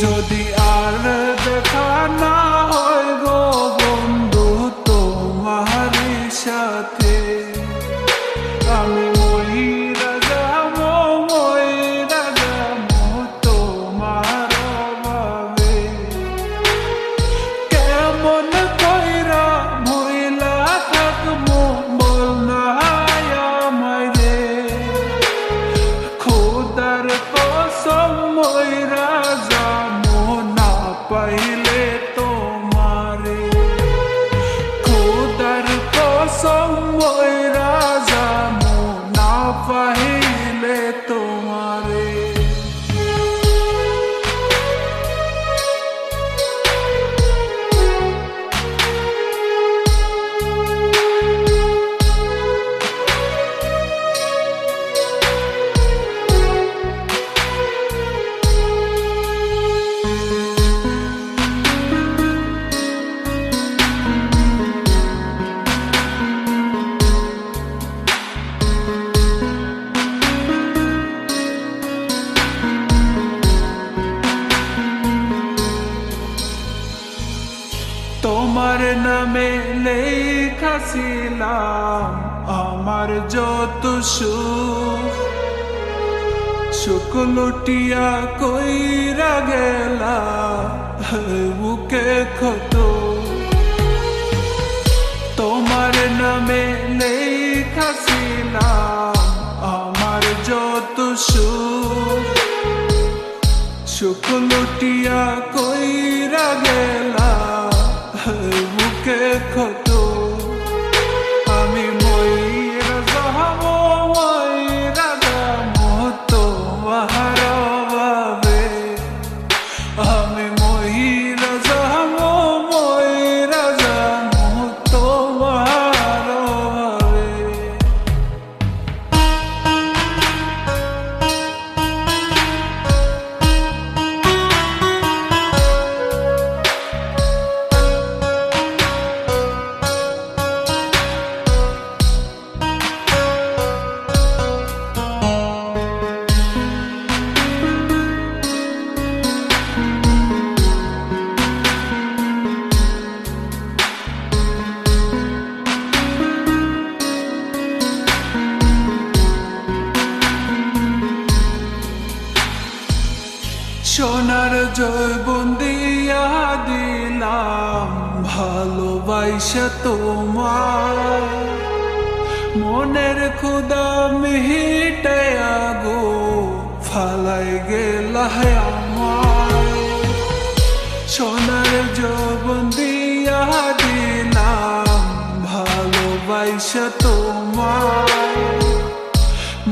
যদি আর দেখা না হয় গো বন্ধু তোমার সাথে, আমি মইরা যাবো তোমার অভাবে। কেমন কইরা ভুইলা থাকবো বল না আমায় রে, খোদার কসম মইরা যাবো না পাইলে তোমারে, খোদার কসম মইরা যাবো না পাইলে তোমারে। তোমার নামে লেখা ছিলাম আমার যত সুখ, সুখ লুটিয়া কইরা গেলা বুকে ক্ষত। তোমার নামে লেখা ছিলাম আমার যত সুখ, সুখ লুটিয়া কইরা গেলা বুকে ক্ষত। আমি মইরা যাবো তোমার অভাবে, আমি মইরা যাবো তোমার অভাবে। সোনার জৈবন দিয়া দিলাম ভালোবাসা তোমার, মনের ক্ষুধা মিটাইয়া গো ফালাই গেলা আমার। সোনার জৈবন দিয়া দিলাম ভালোবাসা তোমার,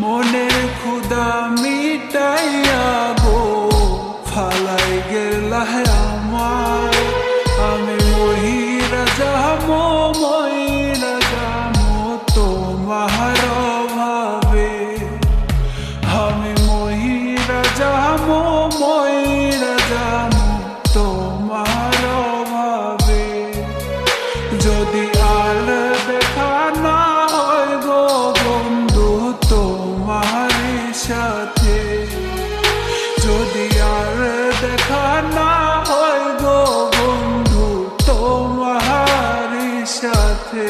মনের ক্ষুধা মিটাইয়া গো ফালাই গেলা আমার। আমি মইরা যাবো তোমার অভাবে, আমি মইরা যাবো তোমার অভাবে। যদি আর দেখা না হয় গো বন্ধু তোমার সাথে, যদি আর দেখা না হয় গো বন্ধু তোমার সাথে।